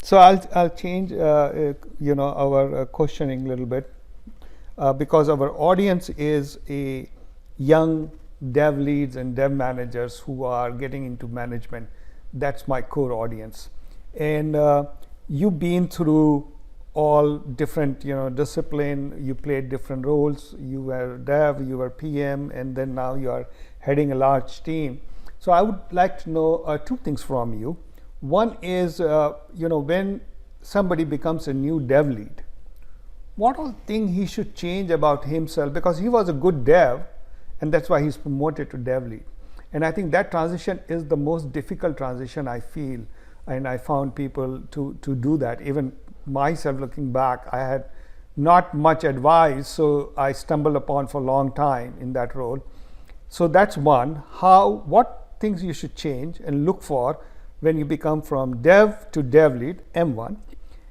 So I'll change our questioning a little bit because our audience is a young dev leads and dev managers who are getting into management. That's my core audience, and you've been through all different discipline. You played different roles. You were dev, you were PM, and then now you are heading a large team. So I would like to know two things from you. One is, when somebody becomes a new dev lead, what all thing he should change about himself, because he was a good dev, and that's why he's promoted to dev lead. And I think that transition is the most difficult transition I feel, and I found people to do that. Even myself, looking back, I had not much advice, so I stumbled upon for a long time in that role. So that's one. What things you should change and look for when you become from dev to dev lead, M1.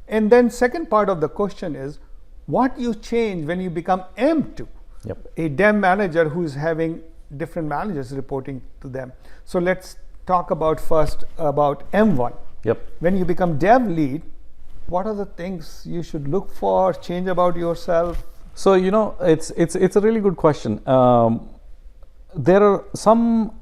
And then second part of the question is, what you change when you become M2, a dev manager who is having different managers reporting to them. So let's talk about first about M1. When you become dev lead, what are the things you should look for, change about yourself? So it's a really good question. There are some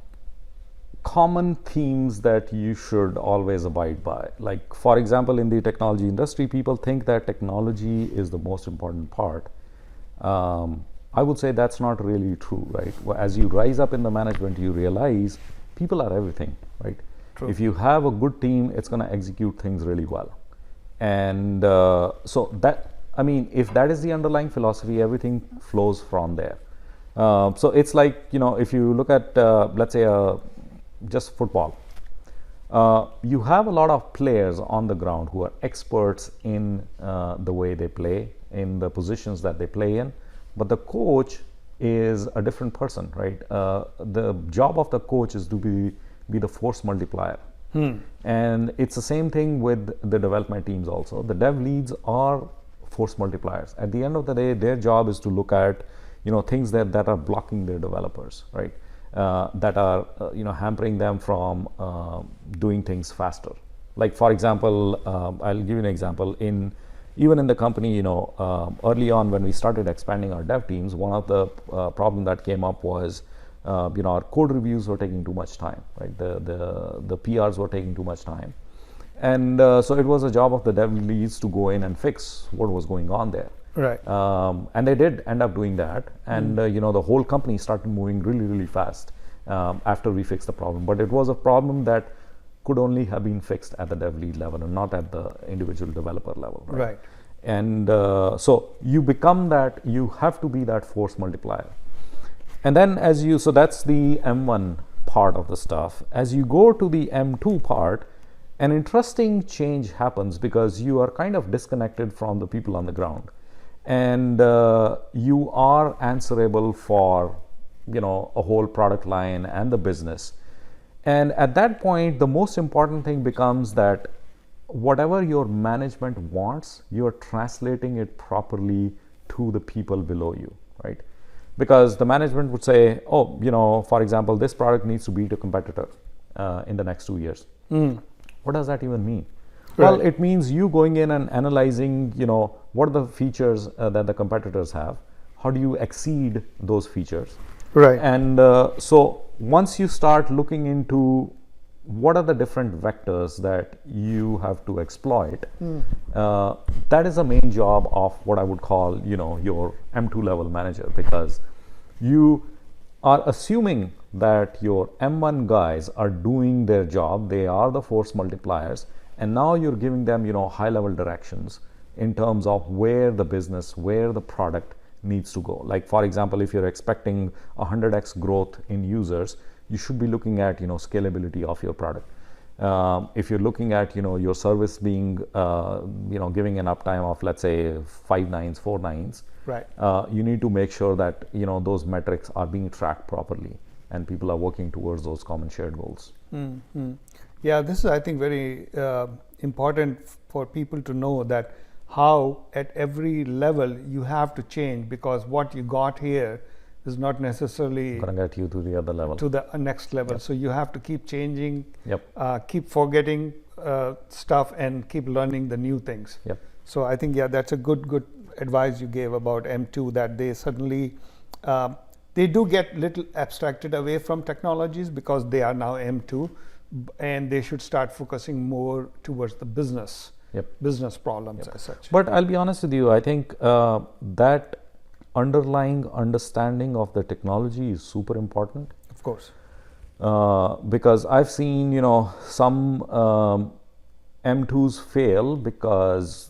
common themes that you should always abide by. Like, for example, in the technology industry, people think that technology is the most important part. I would say that's not really true, right? As you rise up in the management, you realize people are everything, right? True. If you have a good team, it's going to execute things really well. And so if that is the underlying philosophy, everything flows from there. So it's like, if you look at, let's say, just football, you have a lot of players on the ground who are experts in the way they play, in the positions that they play in, but the coach is a different person, right? The job of the coach is to be the force multiplier. And it's the same thing with the development teams also. The dev leads are force multipliers. At the end of the day, their job is to look at things that are blocking their developers, right? That are hampering them from doing things faster. Like, for example, I'll give you an example. Even in the company, early on when we started expanding our dev teams, one of the problem that came up was our code reviews were taking too much time, right? The PRs were taking too much time, and so it was a job of the dev leads to go in and fix what was going on there. Right. And they did end up doing that, and the whole company started moving really, really fast after we fixed the problem. But it was a problem that could only have been fixed at the dev lead level and not at the individual developer level. Right. And so you become that. You have to be that force multiplier. And then so that's the M1 part of the stuff. As you go to the M2 part, an interesting change happens because you are kind of disconnected from the people on the ground. And you are answerable for a whole product line and the business. And at that point, the most important thing becomes that whatever your management wants, you're translating it properly to the people below you, right? Because the management would say, for example, this product needs to beat a competitor in the next 2 years. What does that even mean? Right. Well, it means you going in and analyzing, what are the features that the competitors have? How do you exceed those features? Right. And so once you start looking into what are the different vectors that you have to exploit, that is the main job of what I would call, your M2 level manager, because you are assuming that your M1 guys are doing their job. They are the force multipliers. And now you're giving them, high level directions in terms of where the business, where the product needs to go. Like, for example, if you're expecting 100x growth in users, you should be looking at, scalability of your product. If you're looking at, your service being, giving an uptime of, let's say, 5 nines, 4 nines, right. You need to make sure that, those metrics are being tracked properly and people are working towards those common shared goals. Mm-hmm. Yeah, this is, I think, very important for people to know that how at every level you have to change, because what you got here is not necessarily Gonna get you to the other level. to the next level. Yep. So you have to keep changing, Yep. keep forgetting stuff, and keep learning the new things. Yep. So I think, yeah, that's a good advice you gave about M2, that they suddenly they do get little abstracted away from technologies because they are now M2, and they should start focusing more towards the business problems as such. But I'll be honest with you, I think that underlying understanding of the technology is super important. Of course. Because I've seen, some M2s fail because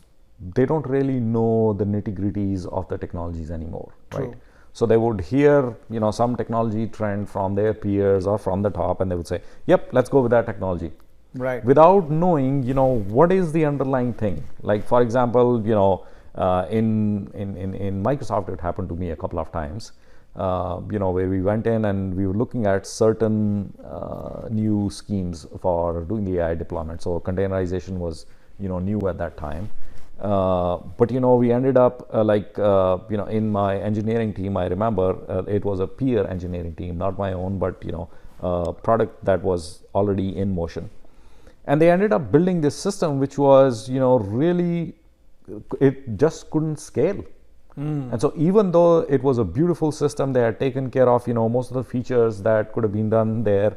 they don't really know the nitty-gritties of the technologies anymore, True. right? So they would hear, some technology trend from their peers or from the top, and they would say, "Yep, let's go with that technology," right? Without knowing, what is the underlying thing. Like, for example, in Microsoft, it happened to me a couple of times. Where we went in and we were looking at certain new schemes for doing the AI deployment. So containerization was, new at that time. But we ended up in my engineering team, I remember it was a peer engineering team, not my own, but product that was already in motion. And they ended up building this system which was, really, it just couldn't scale. And so even though it was a beautiful system, they had taken care of, most of the features that could have been done there,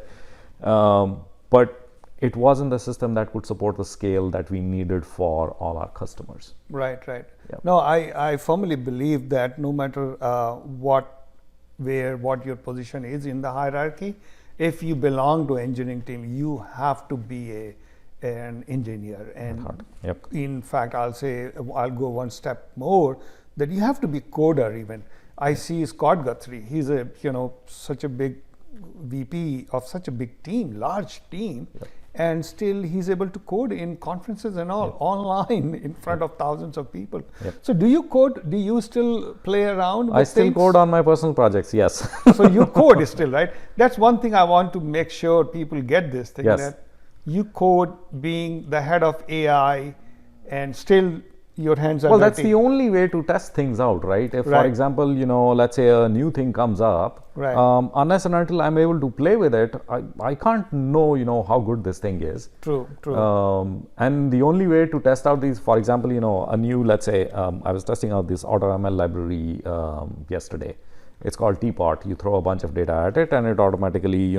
but it wasn't the system that could support the scale that we needed for all our customers. Right. Yep. No, I firmly believe that no matter what your position is in the hierarchy, if you belong to engineering team, you have to be an engineer. And Yep. in fact, I'll go one step more, that you have to be coder even. I see Scott Guthrie, he's such a big VP of such a big team, large team. Yep. And still he's able to code in conferences and all, online in front of thousands of people. Yep. So do you code? Do you still play around with I still things? code on my personal projects, yes. So you code still, right? That's one thing I want to make sure people get this thing, Yes. that you code being the head of AI and still your hands are Well, dirty. that's the only way to test things out, right? If, Right. for example, let's say a new thing comes up, Right. Unless and until I'm able to play with it, I can't know, how good this thing is. True. And the only way to test out these, for example, a new, let's say, I was testing out this AutoML library yesterday. It's called Teapot. You throw a bunch of data at it, and it automatically,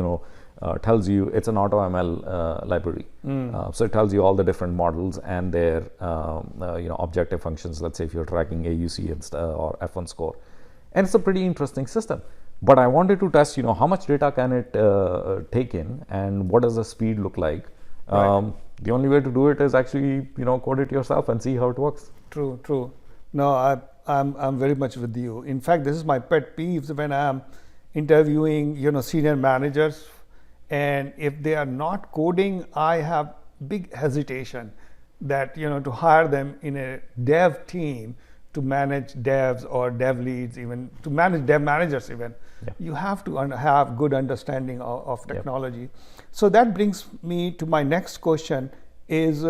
tells you it's an AutoML library. So it tells you all the different models and their, objective functions. Let's say if you're tracking AUC or F1 score, and it's a pretty interesting system. But I wanted to test, how much data can it take in, and what does the speed look like. Right. The only way to do it is actually, code it yourself and see how it works. True. No, I'm very much with you. In fact, this is my pet peeves when I'm interviewing, senior managers, and if they are not coding, I have big hesitation that, to hire them in a dev team to manage devs or dev leads, even to manage dev managers even. Yeah. You have to have good understanding of technology. So that brings me to my next question is,